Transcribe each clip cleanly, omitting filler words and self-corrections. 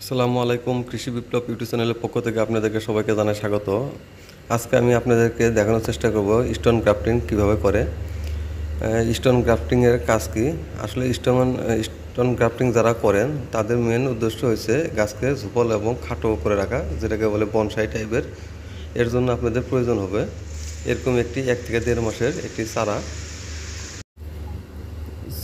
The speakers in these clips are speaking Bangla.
আসসালামু আলাইকুম। কৃষি বিপ্লব ইউটিউব চ্যানেলের পক্ষ থেকে আপনাদেরকে সবাইকে জানাই স্বাগত। আজকে আমি আপনাদেরকে দেখানোর চেষ্টা করব স্টোন গ্রাফটিং কিভাবে করে। স্টোন গ্রাফটিংয়ের কাজ কি? আসলে স্টোন গ্রাফটিং যারা করেন তাদের মেন উদ্দেশ্য হচ্ছে গাছকে ঝুপল এবং খাটো করে রাখা, যেটাকে বলে বনসাই টাইপের। এর জন্য আপনাদের প্রয়োজন হবে এরকম একটি 1 থেকে 1.5 মাসের একটি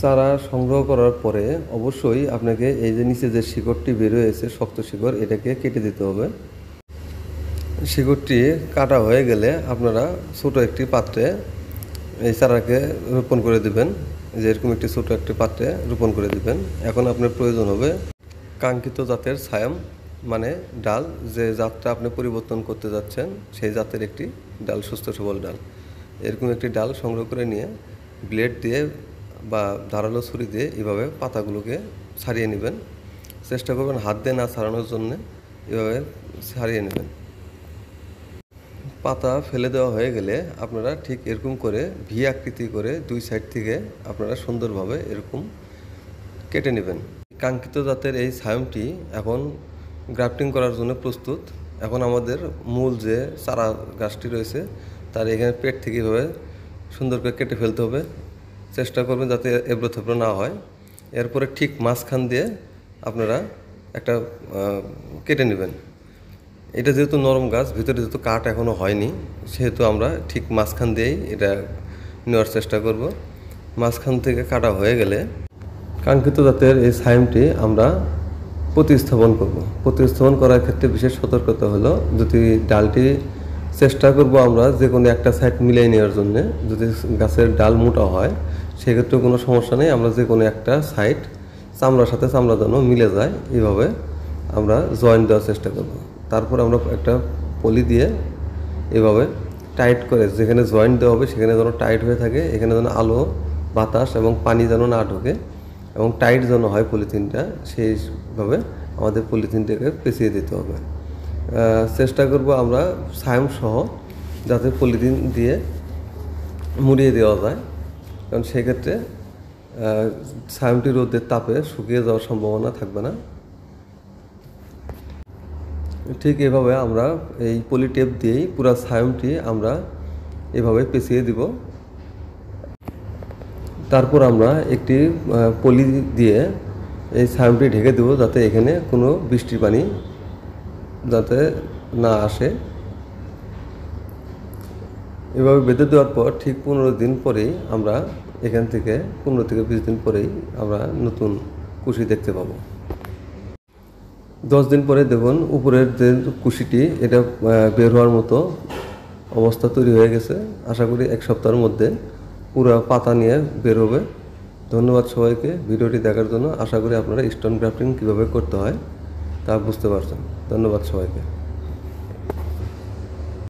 চারা সংগ্রহ করার পরে অবশ্যই আপনাকে এই যে নিচে যে শিকড়টি বের হয়েছে, শক্ত শিকড়, এটাকে কেটে দিতে হবে। শিকড়টি কাটা হয়ে গেলে আপনারা ছোট একটি পাত্রে এই চারাকে রোপণ করে দিবেন। যে এরকম একটি ছোট একটি পাত্রে রোপণ করে দিবেন। এখন আপনার প্রয়োজন হবে কাঙ্ক্ষিত জাতের ছায়াম, মানে ডাল, যে জাতটা আপনি পরিবর্তন করতে যাচ্ছেন সেই জাতের একটি ডাল, সুস্থ সবল ডাল। এরকম একটি ডাল সংগ্রহ করে নিয়ে ব্লেড দিয়ে বা ধারালো ছুরি দিয়ে এভাবে পাতাগুলোকে ছাড়িয়ে নেবেন। চেষ্টা করবেন হাত দিয়ে না ছাড়ানোর জন্যে, এভাবে ছাড়িয়ে নেবেন। পাতা ফেলে দেওয়া হয়ে গেলে আপনারা ঠিক এরকম করে ভি আকৃতি করে 2 সাইড থেকে আপনারা সুন্দরভাবে এরকম কেটে নেবেন। কাঙ্ক্ষিত জাতের এই ছায়ামটি এখন গ্রাফটিং করার জন্য প্রস্তুত। এখন আমাদের মূল যে চারা গাছটি রয়েছে তার এখানে পেট থেকে এভাবে সুন্দর করে কেটে ফেলতে হবে। চেষ্টা করবেন যাতে এবড়ো থেবড়ো না হয়। এরপরে ঠিক মাঝখান দিয়ে আপনারা একটা কেটে নেবেন। এটা যেহেতু নরম গাছ, ভিতরে যেহেতু কাঠ এখনও হয়নি, সেহেতু আমরা ঠিক মাঝখান দিয়েই এটা নেওয়ার চেষ্টা করব। মাঝখান থেকে কাটা হয়ে গেলে কাঙ্ক্ষিত জাতের এই ছায়ামটি আমরা প্রতিস্থাপন করব। প্রতিস্থাপন করার ক্ষেত্রে বিশেষ সতর্কতা হলো, যদি ডালটি চেষ্টা করব আমরা যে কোনো একটা সাইড মিলিয়ে নেওয়ার জন্য। যদি গাছের ডাল মোটা হয় সেক্ষেত্রে কোনো সমস্যা নেই, আমরা যে কোনো একটা সাইড চামড়ার সাথে চামড়া যেন মিলে যায় এইভাবে আমরা জয়েন্ট দেওয়ার চেষ্টা করব। তারপর আমরা একটা পলি দিয়ে এভাবে টাইট করে, যেখানে জয়েন্ট দেওয়া হবে সেখানে যেন টাইট হয়ে থাকে, এখানে যেন আলো, বাতাস এবং পানি যেন না ঢোকে এবং টাইট যেন হয় পলিথিনটা, সেইভাবে আমাদের পলিথিনটাকে পেঁচিয়ে দিতে হবে। চেষ্টা করব আমরা ছায়াম সহ যাতে পলিথিন দিয়ে মুড়িয়ে দেওয়া যায়, কারণ সেক্ষেত্রে ছায়ামটি রোদের তাপে শুকিয়ে যাওয়ার সম্ভাবনা থাকবে না। ঠিক এভাবে আমরা এই পলিটেপ দিয়েই পুরো ছায়ামটি আমরা এভাবে পেঁচিয়ে দিব। তারপর আমরা একটি পলি দিয়ে এই ছায়ামটি ঢেকে দেব, যাতে এখানে কোনো বৃষ্টির পানি যাতে না আসে। এভাবে বেঁধে দেওয়ার পর ঠিক 15 দিন পরেই আমরা এখান থেকে 15 থেকে 20 দিন পরেই আমরা নতুন কুশি দেখতে পাবো। 10 দিন পরে দেখুন উপরের যে কুশিটি এটা বের হওয়ার মতো অবস্থা তৈরি হয়ে গেছে। আশা করি 1 সপ্তাহের মধ্যে পুরো পাতা নিয়ে বের হবে। ধন্যবাদ সবাইকে ভিডিওটি দেখার জন্য। আশা করি আপনারা স্টোন গ্রাফটিং কীভাবে করতে হয় তা বুঝতে পারছেন। ধন্যবাদ সবাইকে।